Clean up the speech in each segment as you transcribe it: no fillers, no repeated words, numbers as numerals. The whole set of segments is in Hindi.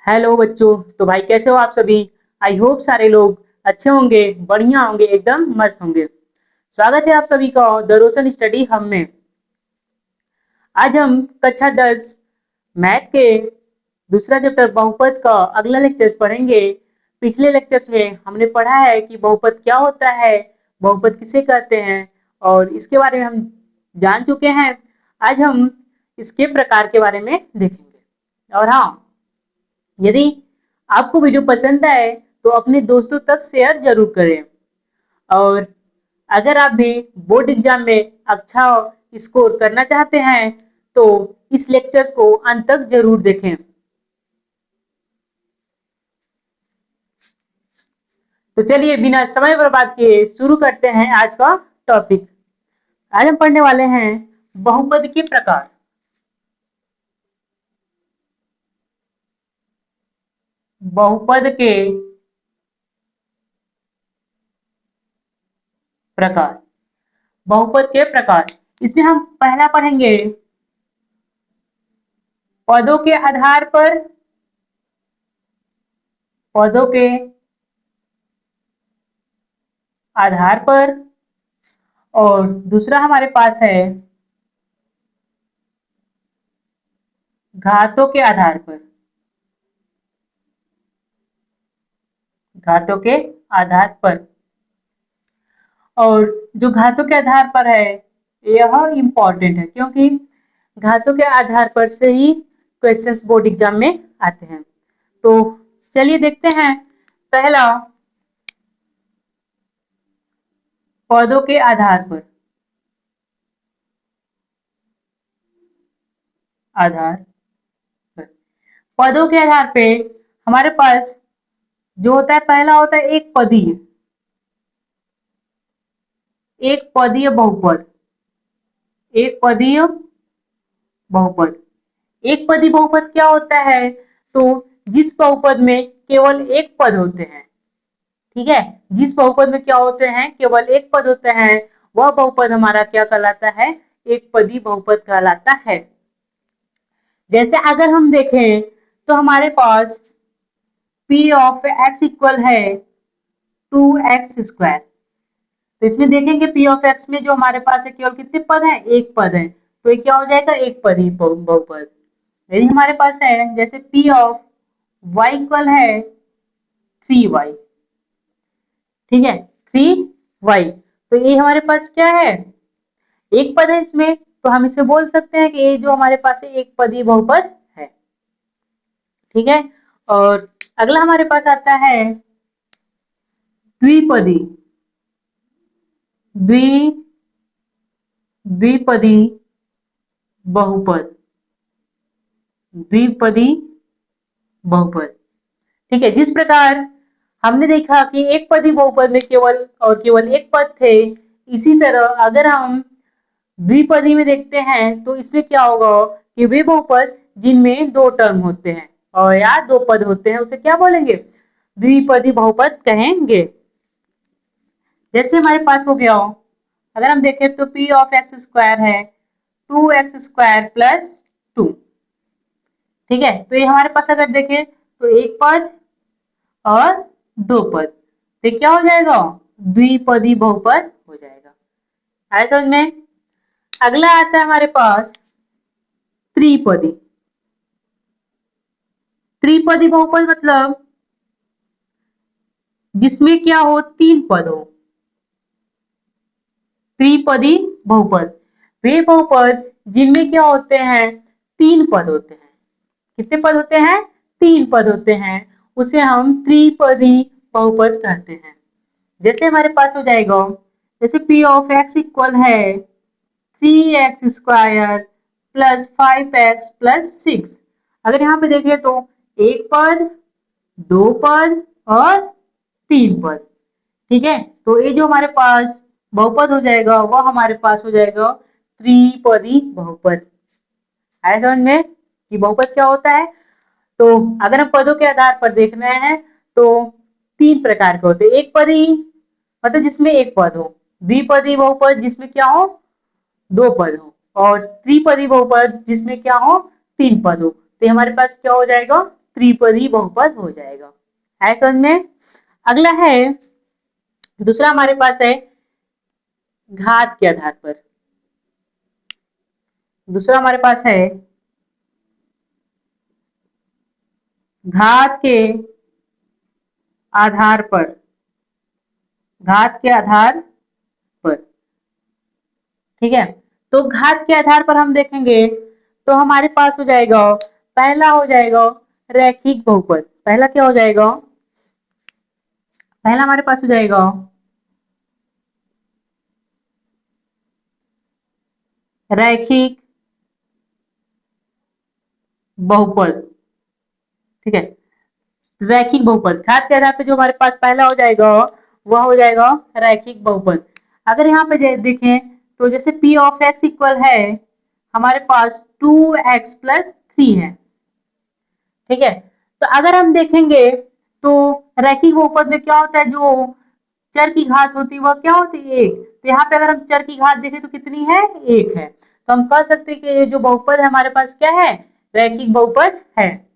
हेलो बच्चों। तो भाई कैसे हो आप सभी। आई होप सारे लोग अच्छे होंगे, बढ़िया होंगे, एकदम मस्त होंगे। स्वागत है आप सभी का द रोशन स्टडी हम में। आज हम कक्षा 10 मैथ के दूसरा चैप्टर बहुपद का अगला लेक्चर पढ़ेंगे। पिछले लेक्चर्स में हमने पढ़ा है कि बहुपद क्या होता है, बहुपद किसे कहते हैं, और इसके बारे में हम जान चुके हैं। आज हम इसके प्रकार के बारे में देखेंगे। और हाँ, यदि आपको वीडियो पसंद आए तो अपने दोस्तों तक शेयर जरूर करें। और अगर आप भी बोर्ड एग्जाम में अच्छा स्कोर करना चाहते हैं तो इस लेक्चर्स को अंत तक जरूर देखें। तो चलिए बिना समय बर्बाद किए शुरू करते हैं आज का टॉपिक। आज हम पढ़ने वाले हैं बहुपद के प्रकार। बहुपद के प्रकार। बहुपद के प्रकार, इसमें हम पहला पढ़ेंगे पदों के आधार पर। पदों के आधार पर। और दूसरा हमारे पास है घातों के आधार पर। घातों के आधार पर। और जो घातों के आधार पर है यह इंपॉर्टेंट है, क्योंकि घातों के आधार पर से ही क्वेश्चंस बोर्ड एग्जाम में आते हैं। तो चलिए देखते हैं। पहला, पदों के आधार पर। आधार पर। पदों के आधार पे हमारे पास जो होता है, पहला होता है एक पदीय। एक पदीय बहुपद। एक पदीय बहुपद। एक पदी बहुपद क्या होता है? तो जिस बहुपद में केवल एक पद होते हैं, ठीक है, जिस बहुपद में क्या होते हैं, केवल एक पद होते हैं, वह बहुपद हमारा क्या कहलाता है? एक पदी बहुपद कहलाता है। जैसे अगर हम देखें तो हमारे पास p ऑफ x इक्वल है 2x स्क्वायर। तो इसमें देखेंगे p ऑफ x में जो हमारे पास है केवल कितने पद हैं? एक पद है। तो ये क्या हो जाएगा? एक पदी बहुपद। यदि हमारे पास है जैसे p ऑफ y इक्वल है 3y, ठीक है, 3y, तो ये हमारे पास क्या है? एक पद है इसमें, तो हम इसे बोल सकते हैं कि ये जो हमारे पास है एक पदी बहुपद है, ठीक है। और अगला हमारे पास आता है द्विपदी। द्विपदी बहुपद। द्विपदी बहुपद, ठीक है। जिस प्रकार हमने देखा कि एक पदी बहुपद में केवल और केवल एक पद थे, इसी तरह अगर हम द्विपदी में देखते हैं तो इसमें क्या होगा कि वे बहुपद जिनमें दो टर्म होते हैं और या दो पद होते हैं, उसे क्या बोलेंगे? द्विपदी बहुपद कहेंगे। जैसे हमारे पास हो गया, अगर हम देखें तो p ऑफ एक्स स्क्वायर है 2x स्क्वायर प्लस 2, ठीक है। तो ये हमारे पास अगर देखें तो एक पद और दो पद, तो क्या हो जाएगा? द्विपदी बहुपद हो जाएगा। आया समझ में? अगला आता है हमारे पास त्रिपदी। त्रिपदी बहुपद मतलब जिसमें क्या हो? तीन पद हो। त्रिपदी बहुपद वे बहुपद जिनमें क्या होते हैं? तीन पद होते हैं। कितने पद होते हैं? तीन पद होते हैं, उसे हम त्रिपदी बहुपद कहते हैं। जैसे हमारे पास हो जाएगा, जैसे p ऑफ x इक्वल है 3x square plus 5x plus 6। अगर यहाँ पे देखें तो एक पद, दो पद और तीन पद, ठीक है। तो ये जो हमारे पास बहुपद हो जाएगा वह हमारे पास हो जाएगा त्रिपदी बहुपद। आया समझ में कि बहुपद क्या होता है? तो अगर हम पदों के आधार पर देखना है तो तीन प्रकार के होते हैं। एक पदी मतलब जिसमें एक पद हो, द्विपदी बहुपद जिसमें क्या हो? दो पद हो, और त्रिपदी बहुपद जिसमें क्या हो? तीन पद हो। तो हमारे पास क्या हो जाएगा? त्रिपदी बहुपद हो जाएगा। है समझ में? अगला है, दूसरा हमारे पास है घात के आधार पर। दूसरा हमारे पास है घात के आधार पर। घात के आधार पर, ठीक है। तो घात के आधार पर हम देखेंगे तो हमारे पास हो जाएगा, पहला हो जाएगा रैखिक बहुपद। पहला क्या हो जाएगा? पहला हमारे पास हो जाएगा रैखिक बहुपद, ठीक है। रैखिक बहुपद, घात के आधार पे जो हमारे पास पहला हो जाएगा वह हो जाएगा रैखिक बहुपद। अगर यहाँ पे देखें तो जैसे P ऑफ x इक्वल है हमारे पास 2x प्लस 3 है, ठीक है। तो अगर हम देखेंगे तो रैखिक बहुपद में क्या होता है, जो चर की घात होती है वह क्या होती है? एक। तो यहाँ पे अगर हम चर की घात देखें तो कितनी है? एक है। तो हम कह सकते हैं कि ये जो बहुपद है हमारे पास क्या है? रैखिक बहुपद है।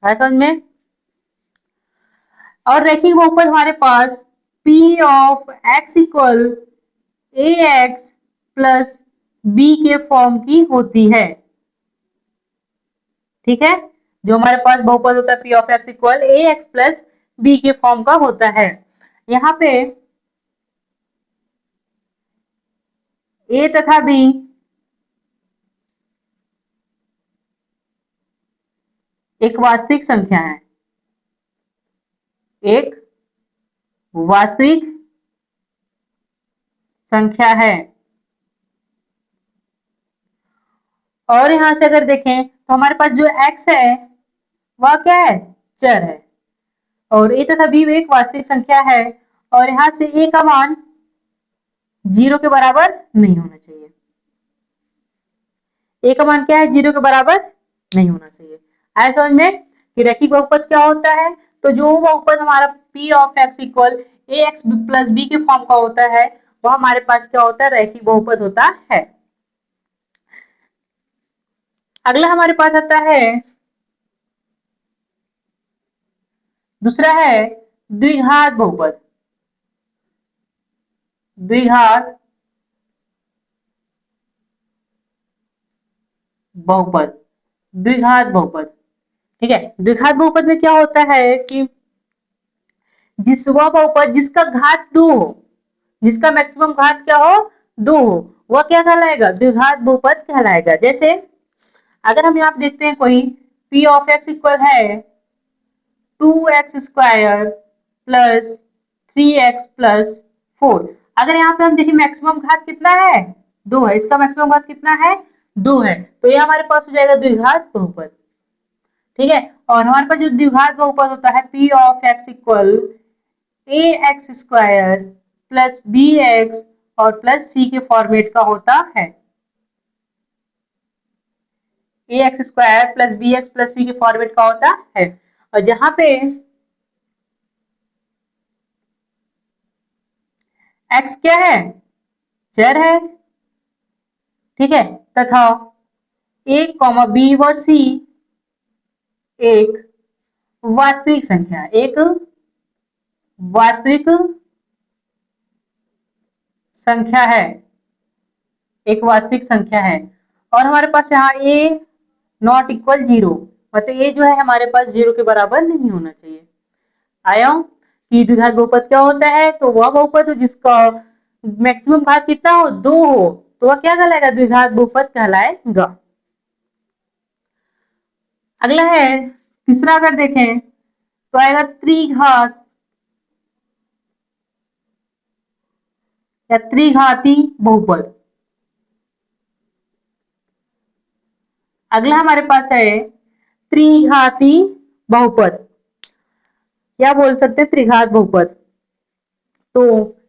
समझ में? और रैखिक बहुपद हमारे पास P of x equal ax plus b के फॉर्म की होती है, ठीक है। जो हमारे पास बहुपद होता है P of x equal ax plus b के फॉर्म का होता है। यहाँ पे a तथा b एक वास्तविक संख्या है, एक वास्तविक संख्या है। और यहां से अगर देखें तो हमारे पास जो x है वह क्या है? चर है। और a तथा b एक वास्तविक संख्या है और यहां से a का मान 0 के बराबर नहीं होना चाहिए। a का मान क्या है? 0 के बराबर नहीं होना चाहिए। ऐसा समझ में कि रैखिक बहुपद क्या होता है? तो जो बहुपद हमारा P of x equal ax plus b के फॉर्म का होता है वह हमारे पास क्या होता है? रैखिक बहुपद होता है। अगला हमारे पास आता है, दूसरा है द्विघात बहुपद। द्विघात बहुपद, द्विघात बहुपद, ठीक है। द्विघात बहुपद में क्या होता है कि जिस वह बहुपद जिसका घात 2 हो, जिसका मैक्सिमम घात क्या हो? 2 हो, वह क्या कहलाएगा? द्विघात बहुपद कहलाएगा। जैसे अगर हम यहाँ पे देखते हैं कोई P ऑफ x इक्वल है 2x square plus 3x plus 4। अगर यहाँ पे हम देखें मैक्सिमम घात कितना है? 2 है। इसका मैक्सिमम घात कितना है? 2 है। तो ये हमारे पास हो जाएगा द्विघात बहुपद, ठीक है। और हमारे पास जो द्विघात बहुपद होता है P of x equal ax square plus bx और प्लस c के फॉर्मेट का होता है। ax square plus bx plus c के फॉर्मेट का होता है। और जहां पे x क्या है? चर है, ठीक है। तथा a, b व c एक वास्तविक संख्या, एक वास्तविक संख्या है, एक वास्तविक संख्या है। और हमारे पास यहाँ a नॉट इक्वल 0, मतलब a जो है हमारे पास 0 के बराबर नहीं होना चाहिए। आया कि द्विघात बहुपद क्या होता है? तो वह बहुपद हो जिसका मैक्सिमम घात कितना हो? 2 हो, तो वह क्या कहलाएगा? द्विघात बहुपद कहलाएगा। अगला है तीसरा, अगर देखें तो आएगा त्रिघात या त्रिघाती बहुपद। अगला हमारे पास है त्रिघाती बहुपद, क्या बोल सकते हैं? त्रिघात बहुपद। तो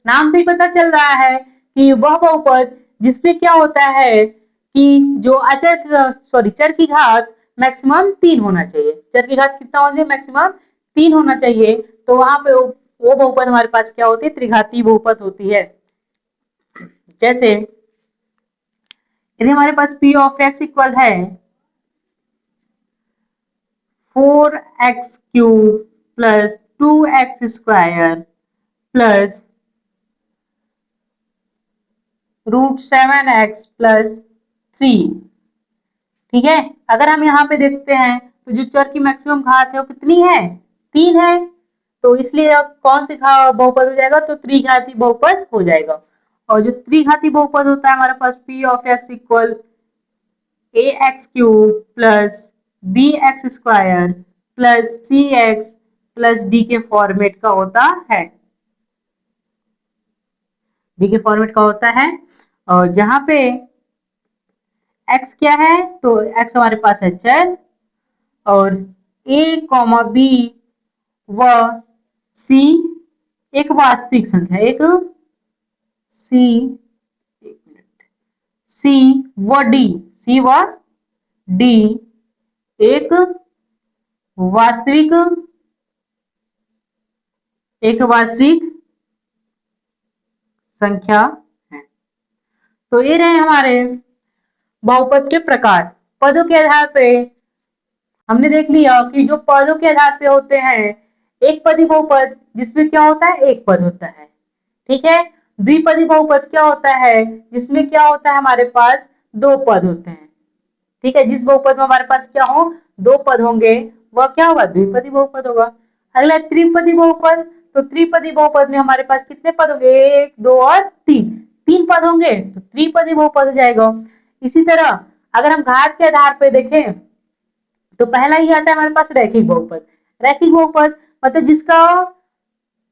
नाम से ही पता चल रहा है कि वह बहुपद जिसमें क्या होता है कि जो अचर चर की घात मैक्सिमम 3 होना चाहिए। चर की घात कितना होना चाहिए? मैक्सिमम 3 होना चाहिए। तो वहां पे वो बहुपद हमारे पास क्या होती है? त्रिघाती बहुपद होती है। जैसे यदि हमारे पास P ऑफ x इक्वल है 4x³ plus 2x² plus √7x plus 3। ठीक है, अगर हम यहाँ पे देखते हैं तो जो चर की मैक्सिमम घात है वो कितनी है, 3 है। तो इसलिए अब कौन से बहुपद हो जाएगा, तो त्रिघाती बहुपद हो जाएगा। और जो त्रिघाती बहुपद होता है हमारे पास p of x equal ax³ plus bx² plus cx plus d के फॉर्मेट का होता है, d के फॉर्मेट का होता है। और जहां पे x क्या है, तो x हमारे पास है चर, और a, b व c एक वास्तविक संख्या, एक c, एक मिनट, c व d, c व d एक वास्तविक संख्या है। तो ये रहे हमारे बहुपद के प्रकार। पदों के आधार पे हमने देख लिया कि जो पदों के आधार पे होते हैं, एक पदी बहुपद जिसमें क्या होता है, एक पद होता है। ठीक है, द्विपदी बहुपद क्या होता है, जिसमें क्या होता है, हमारे पास दो पद होते हैं। ठीक है, जिस बहुपद में हमारे पास क्या हो, दो पद होंगे, वह क्या होगा, द्विपदी बहुपद होगा। अगला त्रिपदी बहुपद, तो त्रिपदी बहुपद में हमारे पास कितने पद होंगे, 1, 2 और 3, 3 पद होंगे, तो त्रिपदी बहुपद हो जाएगा। इसी तरह अगर हम घात के आधार पर देखें तो पहला ही आता है हमारे पास रैखिक बहुपद। रैखिक बहुपद मतलब जिसका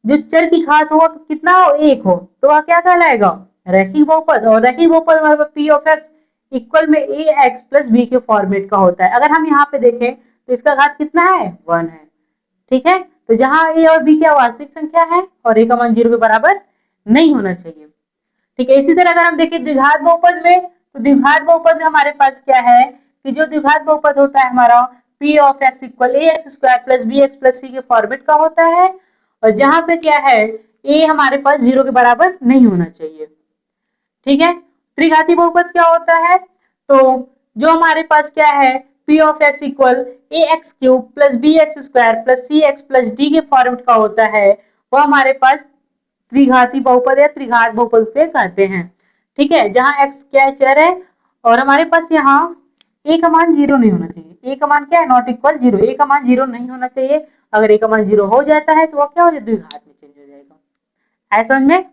जो चर की घात हो कितना हो, 1 हो, तो वह क्या कहलाएगा, रैखिक बहुपद। और रैखिक बहुपद हमारे पास p ऑफ x इक्वल में ax प्लस b के फॉर्मेट का होता है। अगर हम यहाँ पे देखें तो इसका घात कितना है, 1 है। ठीक है, तो जहां a और b क्या वास्तविक संख्या है और a का मान 0 के बराबर नहीं होना चाहिए। ठीक है, इसी तरह अगर हम देखें द्विघात बहुपद में, तो द्विघात बहुपद में हमारे पास क्या है कि जो द्विघात बहुपद होता है हमारा p of x equal ax² plus bx plus c के फॉर्मेट का होता है। और जहां पे क्या है, a हमारे पास 0 के बराबर नहीं होना चाहिए। ठीक है, त्रिघाती बहुपद क्या होता है, तो जो हमारे पास क्या है, p of x equal ax³ plus bx² plus cx plus d के फॉर्मेट का होता है, वो हमारे पास त्रिघाती बहुपद या त्रिघात बहुपद से कहते हैं। ठीक है, जहां x क्या चर है और हमारे पास यहाँ a का मान 0 नहीं होना चाहिए। a का मान क्या है, नॉट इक्वल 0, a का मान 0 नहीं होना चाहिए। अगर a का मान 0 हो जाता है तो वह क्या हो जाएगा, द्विघात में चेंज हो जाएगा। ऐसा समझ में।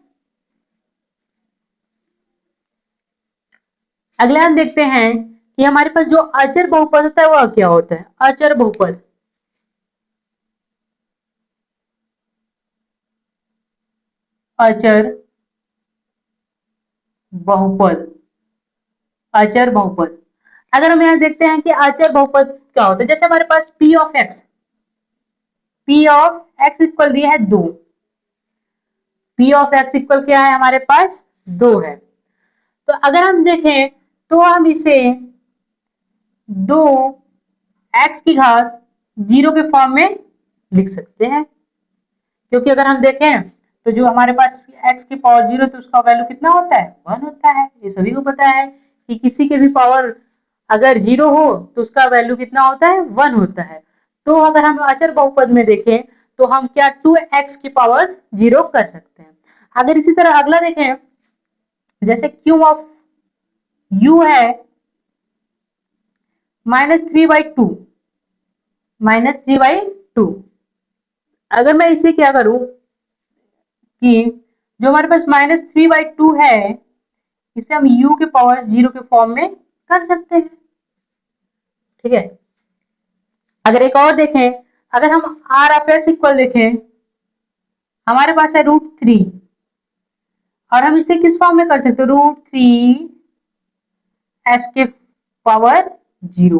अगला हम देखते हैं कि हमारे पास जो अचर बहुपद होता है वह क्या होता है, अचर बहुपद। अचर बहुपद, अचर बहुपद। अगर हम यहाँ देखते हैं कि अचर बहुपद क्या होता है, जैसे हमारे पास p ऑफ x इक्वल दिया है 2, p ऑफ x इक्वल क्या है हमारे पास 2 है। तो अगर हम देखें तो हम इसे 2 x की घात 0 के फॉर्म में लिख सकते हैं, क्योंकि अगर हम देखें तो जो हमारे पास x की पावर 0 तो उसका वैल्यू कितना होता है, 1 होता है। ये सभी को पता है कि किसी के भी पावर अगर 0 हो तो उसका वैल्यू कितना होता है, 1 होता है। तो अगर हम अचर बहुपद में देखें तो हम क्या 2x की पावर 0 कर सकते हैं। अगर इसी तरह अगला देखें, जैसे q ऑफ u है -3/2, -3/2। अगर मैं इसे क्या करूं कि जो हमारे पास -3/2 है, इसे हम u के पावर 0 के फॉर्म में कर सकते हैं। ठीक है, अगर एक और देखें, अगर हम r ऑफ s इक्वल देखें, हमारे पास है √3, और हम इसे किस फॉर्म में कर सकते हैं, √3s के पावर 0।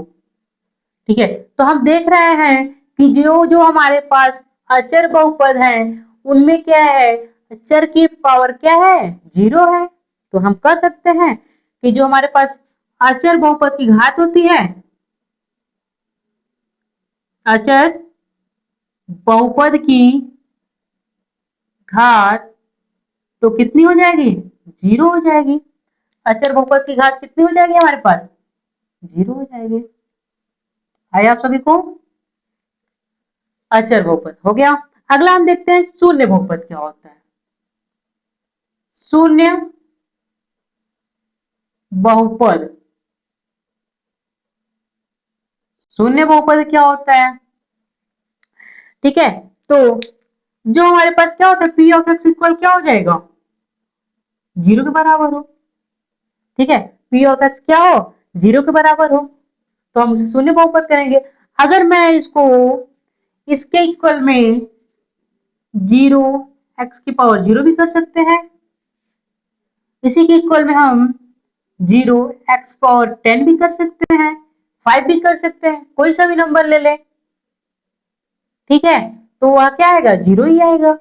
ठीक है, तो हम देख रहे हैं कि जो जो हमारे पास अचर बहुपद हैं उनमें क्या है, चर की पावर क्या है, 0 है। तो हम कर सकते हैं कि जो हमारे पास अचर बहुपद की घात होती है, अचर बहुपद की घात तो कितनी हो जाएगी, 0 हो जाएगी। अचर बहुपद की घात कितनी हो जाएगी हमारे पास, 0 हो जाएगी। आया आप सभी को। अचर बहुपद हो गया। अगला हम देखते हैं शून्य बहुपद क्या होता है। शून्य बहुपद, शून्य बहुपद क्या होता है? ठीक है, तो जो हमारे पास क्या होता है, पी ऑफ एक्स इक्वल क्या हो जाएगा, जीरो के बराबर हो। ठीक है, पी ऑफ एक्स क्या हो, जीरो के बराबर हो, तो हम उसे शून्य बहुपद करेंगे। अगर मैं इसको इसके इक्वल में जीरो, एक्स की पावर जीरो भी कर सकते हैं, इसी के इक्वल में हम जीरो एक्स पावर 10 भी कर सकते हैं, 5 भी कर सकते हैं, कोई सा भी नंबर ले ले। ठीक है, तो वह क्या आएगा, जीरो ही आएगा,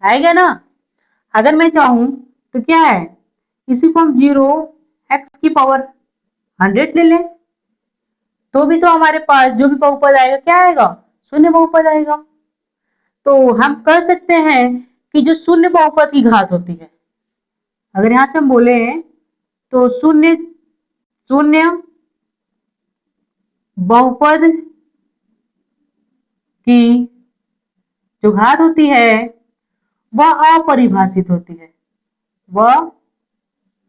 आएगा ना। अगर मैं चाहूं तो क्या है, इसी को हम जीरो एक्स की पावर 100 ले लें, तो भी तो हमारे पास जो भी बहुपद आएगा क्या आएगा, शून्य बहुपद आएगा। तो हम कह सकते हैं कि जो शून्य बहुपद की घात होती है, अगर यहां से हम बोले तो शून्य शून्य बहुपद की जो घात होती है वह अपरिभाषित होती है, वह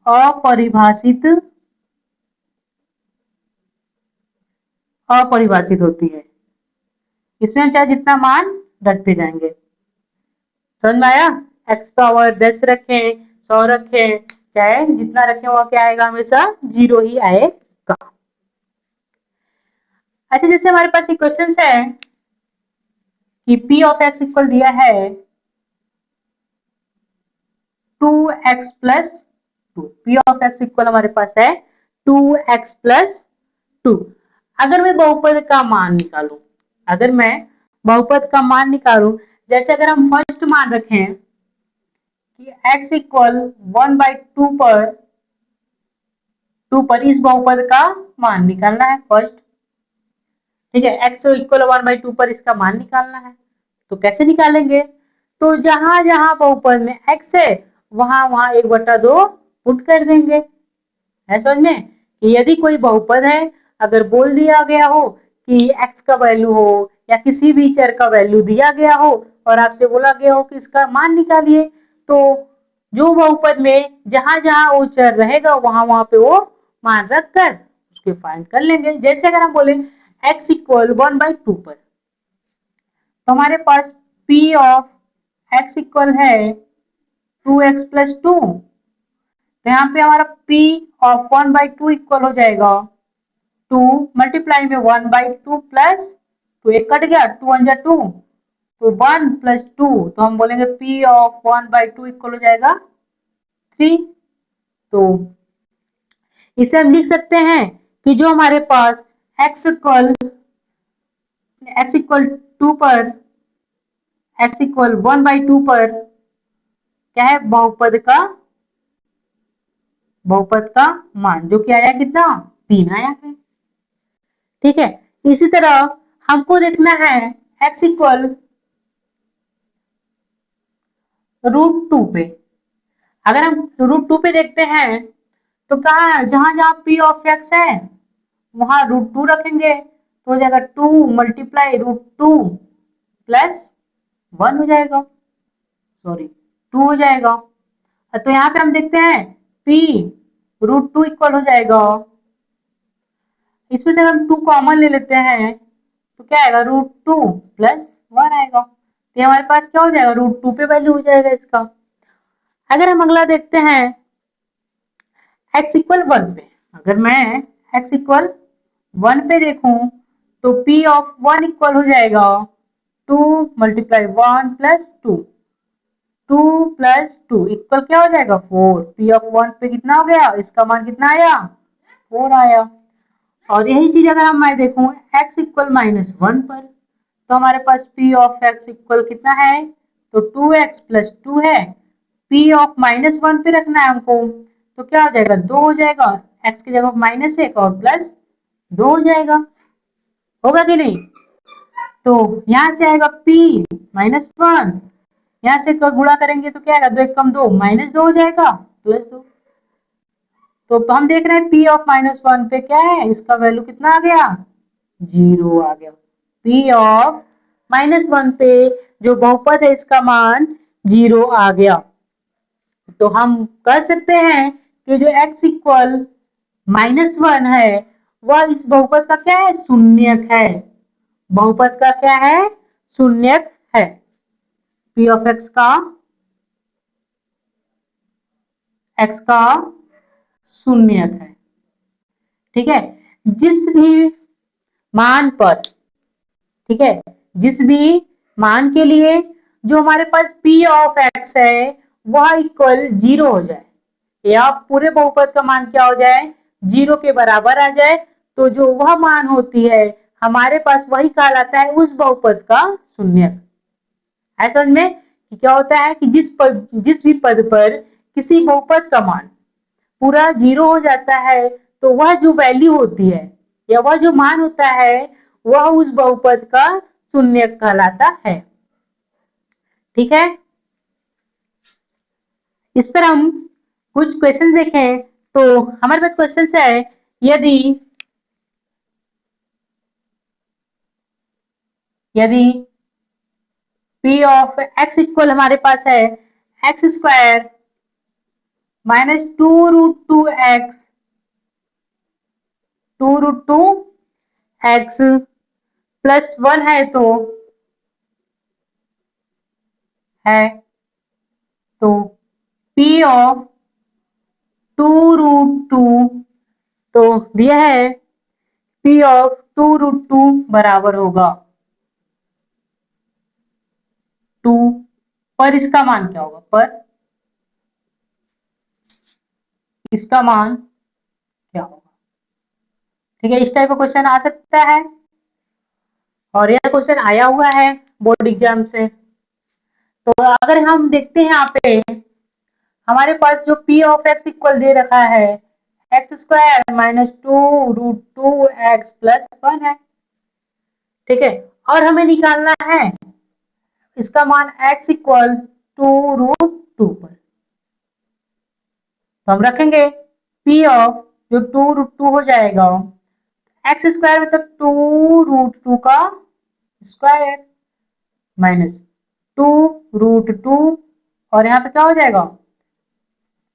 अपरिभाषित अपरिभाषित होती है। इसमें हम चाहे जितना मान रखते जाएंगे। समझ में आया? एक्स पावर 10 रखें, 100 रखें, चाहे जितना रखें वह क्या आएगा, हमेशा जीरो ही आएगा। अच्छा, जैसे हमारे पास इक्वेशन है कि पी ऑफ एक्स इक्वल दिया है 2x plus 2, P of x equal हमारे पास है 2x प्लस 2। अगर मैं बहुपद का मान निकालूं, अगर मैं बहुपद का मान निकालूं, जैसे अगर हम फर्स्ट मान रखें कि x इक्वल 1/2 पर 2 पर इस बहुपद का मान निकालना है फर्स्ट। ठीक है, x इक्वल 1/2 पर इसका मान निकालना है, तो कैसे निकालेंगे, तो जहां जहां बहुपद में x है वहां वहां 1/2 पुट कर देंगे। है समझ में, कि यदि कोई बहुपद है, अगर बोल दिया गया हो कि x का वैल्यू हो या किसी भी चर का वैल्यू दिया गया हो और आपसे बोला गया हो कि इसका मान निकालिए, तो जो बहुपद में जहां जहां वो चर रहेगा वहां वहां पे वो मान रख कर उसके फाइंड कर लेंगे। जैसे अगर हम बोले x इक्वल 1/2 पर, तो हमारे पास p ऑफ x इक्वल है 2x प्लस 2, तो यहाँ पे हमारा p ऑफ 1/2 इक्वल हो जाएगा 2 मल्टीप्लाई में 1/2 प्लस 2, एक कट गया, 2 1 जा 2, तो 1 प्लस 2, तो हम बोलेंगे p ऑफ 1/2 इक्वल हो जाएगा 3। तो इसे हम लिख सकते हैं कि जो हमारे पास x इक्वल 2 पर, x इक्वल 1/2 पर क्या है, बहुपद का मान, जो कि आया कितना, 3 आया है। ठीक है, इसी तरह हमको देखना है x इक्वल √2 पे। अगर हम √2 पे देखते हैं तो कहा, जहां जहां p ऑफ x है वहां √2 रखेंगे, तो हो जाएगा 2 मल्टीप्लाई √2 प्लस 1 हो जाएगा, सॉरी 2 हो जाएगा। तो यहाँ पे हम देखते हैं p √2 इक्वल हो जाएगा, इसमें से अगर हम 2 कॉमन ले लेते हैं तो क्या आएगा, √2 प्लस 1 आएगा, तो हमारे पास क्या हो जाएगा, √2 पे वैल्यू हो जाएगा इसका। अगर हम अगला देखते हैं x इक्वल 1 पे, अगर मैं x इक्वल 1 पे देखूं तो p ऑफ 1 इक्वल हो जाएगा 2 मल्टीप्लाई 1 प्लस 2, 2 प्लस 2 इक्वल क्या हो जाएगा 4। p ऑफ 1 पे कितना हो गया, इसका मान कितना आया, 4 आया। और यही चीज अगर हम मैं देखूं x इक्वल -1 पर, तो हमारे पास p ऑफ x इक्वल कितना है, तो 2x प्लस 2 है, p ऑफ -1 पे रखना है हमको, तो क्या हो जाएगा, 2 हो जाएगा, x की जगह -1 और प्लस 2 हो जाएगा, होगा कि नहीं। तो यहाँ से आएगा p -1, यहाँ से गुणा करेंगे तो क्या आएगा, 2 1 कम 2, -2 हो जाएगा प्लस 2। तो हम देख रहे हैं p ऑफ -1 पे क्या है, इसका वैल्यू कितना आ गया, 0 आ गया। p ऑफ -1 पे जो बहुपद है इसका मान 0 आ गया। तो हम कह सकते हैं कि जो x इक्वल -1 है वह इस बहुपद का क्या है? शून्यक है। बहुपद का क्या है? शून्यक है। p ऑफ x का शून्यक है। ठीक है, जिस भी मान पर, ठीक है, जिस भी मान के लिए जो हमारे पास p ऑफ x है वह इक्वल 0 हो जाए या पूरे बहुपद का मान क्या हो जाए? 0 के बराबर आ जाए, तो जो वह मान होती है हमारे पास वही कहलाता है उस बहुपद का शून्यक। ऐसा समझ में कि क्या होता है कि जिस भी पद पर किसी बहुपद का मान पूरा 0 हो जाता है तो वह जो वैल्यू होती है या वह जो मान होता है वह उस बहुपद का शून्यक कहलाता है। ठीक है, इस पर हम कुछ क्वेश्चन देखें तो हमारे पास क्वेश्चन है, यदि p ऑफ x इक्वल हमारे पास है x square minus 2√2x 2√2x plus 1 है तो p ऑफ 2√2 तो दिया है p ऑफ 2√2 बराबर होगा 2 पर इसका मान क्या होगा? पर इसका मान क्या होगा? ठीक है, इस टाइप का क्वेश्चन आ सकता है और यह क्वेश्चन आया हुआ है बोर्ड एग्जाम से। तो अगर हम देखते हैं यहाँ पे हमारे पास जो p ऑफ x इक्वल दे रखा है x square minus 2√2x plus 1 है। ठीक है, और हमें निकालना है इसका मान x इक्वल 2√2 पर। तो हम रखेंगे p ऑफ जो 2√2 हो जाएगा x स्क्वायर मतलब 2√2 का स्क्वायर माइनस 2√2 और यहाँ पे क्या हो जाएगा?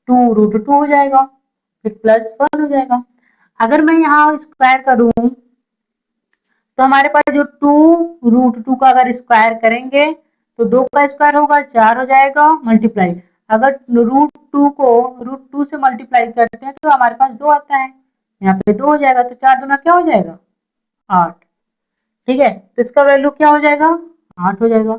2√2 हो जाएगा, फिर प्लस 1 हो जाएगा। अगर मैं यहाँ स्क्वायर करूं तो हमारे पास जो 2√2 का अगर स्क्वायर करेंगे तो 2 का स्क्वायर होगा 4 हो जाएगा मल्टीप्लाई। अगर √2 को √2 से मल्टीप्लाई करते हैं तो हमारे पास 2 आता है, यहाँ पे 2 हो जाएगा तो 4 दूना क्या हो जाएगा? 8। ठीक है, तो इसका वैल्यू क्या हो जाएगा? 8 हो जाएगा।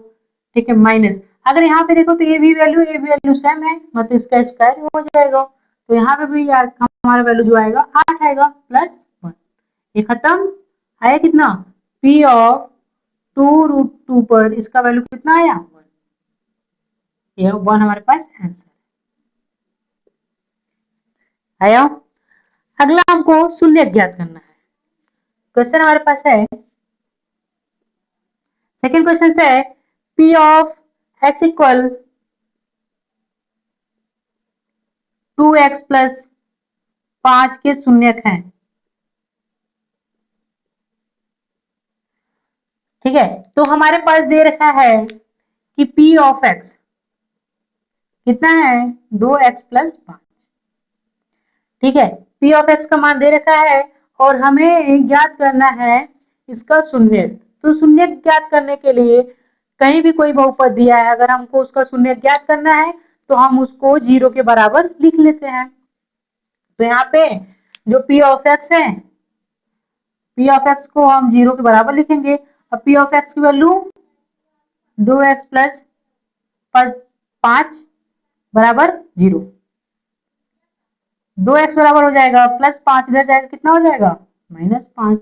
ठीक है, माइनस अगर यहाँ पे देखो तो ये भी वैल्यू सेम है, मतलब इसका स्क्वायर हो जाएगा, तो यहाँ पे भी हमारा वैल्यू जो आएगा 8 आएगा प्लस 1। ये खत्म। आया कितना? p ऑफ 2√2 पर इसका वैल्यू कितना आया? 1। ये 1 हमारे पास आंसर आया। अगला हमको शून्य ज्ञात करना है। क्वेश्चन हमारे पास है, सेकेंड क्वेश्चन है p of x equal 2x plus 5 के शून्यक हैं। ठीक है, तो हमारे पास दे रखा है कि p ऑफ x कितना है? 2x plus 5। ठीक है, p ऑफ x का मान दे रखा है और हमें ज्ञात करना है इसका शून्यक। तो शून्यक ज्ञात करने के लिए कहीं भी कोई बहुपद दिया है, अगर हमको उसका शून्यक ज्ञात करना है तो हम उसको 0 के बराबर लिख लेते हैं। तो यहाँ पे जो p ऑफ x है, p ऑफ x को हम 0 के बराबर लिखेंगे। अब p ऑफ x की वैल्यू 2x प्लस 5 बराबर 0। 2x बराबर हो जाएगा प्लस 5, इधर जाएगा कितना हो जाएगा? -5।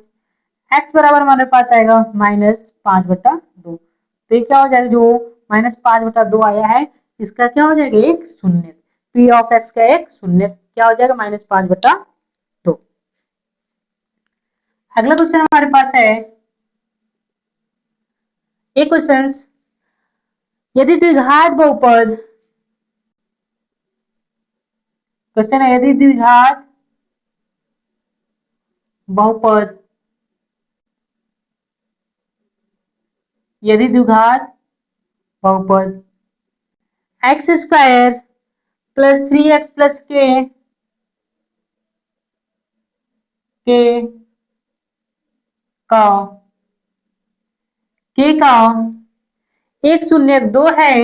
x बराबर हमारे पास आएगा -5/2। तो ये क्या हो जाएगा? जो -5/2 आया है इसका क्या हो जाएगा? एक शून्य। p ऑफ x का एक शून्य क्या हो जाएगा? -5/2। अगला क्वेश्चन हमारे पास है, एक क्वेश्चन, यदि द्विघात बहुपद, क्वेश्चन है यदि द्विघात बहुपद यदि द्विघात बहुपद x square plus 3x plus के का एक शून्यक दो है,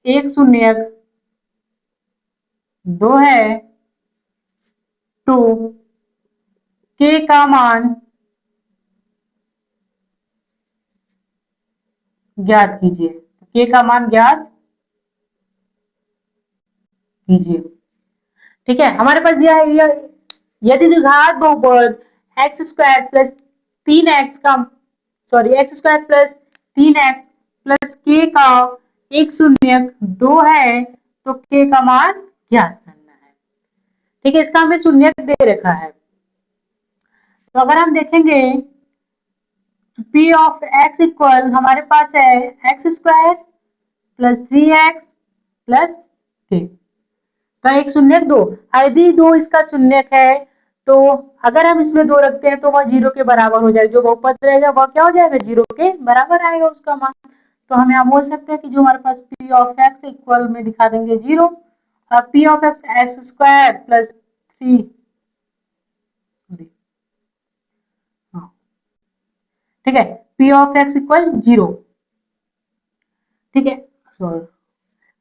एक शून्यक दो है, तो k का मान ज्ञात कीजिए। k का मान ज्ञात कीजिए। ठीक है, हमारे पास दिया है यदि द्विघात बहुपद एक्स स्क्वायर प्लस 3x का x square plus 3x plus के का एक शून्यक दो है, तो के का मान ज्ञात करना है। ठीक है, इसका हमें शून्यक दे रखा है। तो अगर हम देखेंगे P ऑफ x इक्वल हमारे पास है x square plus 3x plus के का एक शून्यक दो। यदि दो इसका शून्यक है तो अगर हम इसमें दो रखते हैं तो वह जीरो के बराबर हो जाएगा। जो बहुपद रहेगा वह क्या हो जाएगा, जीरो के बराबर आएगा उसका मान। तो हम यहाँ बोल सकते हैं कि जो हमारे पास P ऑफ x इक्वल में दिखा देंगे जीरो, और P of x square plus 3 ठीक है, P of x equal zero. ठीक है, सॉरी,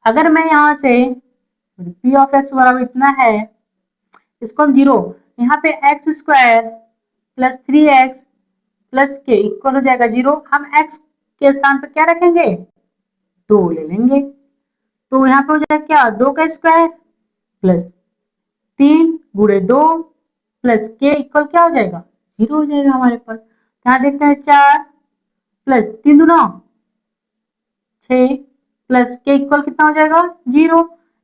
अगर मैं यहाँ से P ऑफ x बराबर इतना है, इसको हम जीरो, यहाँ पे x square plus 3x plus के इक्वल हो जाएगा जीरो। हम x के स्थान पर क्या रखेंगे, दो ले लेंगे। तो यहाँ पे हो जाएगा क्या, दो का स्क्वायर प्लस 3 गुणे दो प्लस के इक्वल क्या हो जाएगा, जीरो हो जाएगा हमारे पास। यहाँ देखते हैं 4 प्लस 3 दूना 6 प्लस के इक्वल कितना हो जाएगा, जीरो।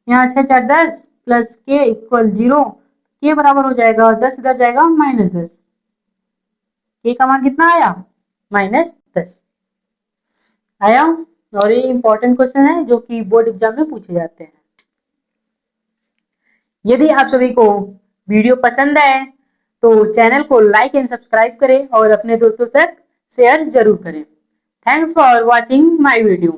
यहाँ 6 4 10 प्लस के इक्वल जीरो, के बराबर हो जाएगा 10 इधर जाएगा -10, के का मान कितना आया, -10 आया। और ये इंपॉर्टेंट क्वेश्चन है जो कि बोर्ड एग्जाम में पूछे जाते हैं। यदि आप सभी को वीडियो पसंद आए तो चैनल को लाइक एंड सब्सक्राइब करें और अपने दोस्तों तक शेयर जरूर करें। Thanks for watching my video.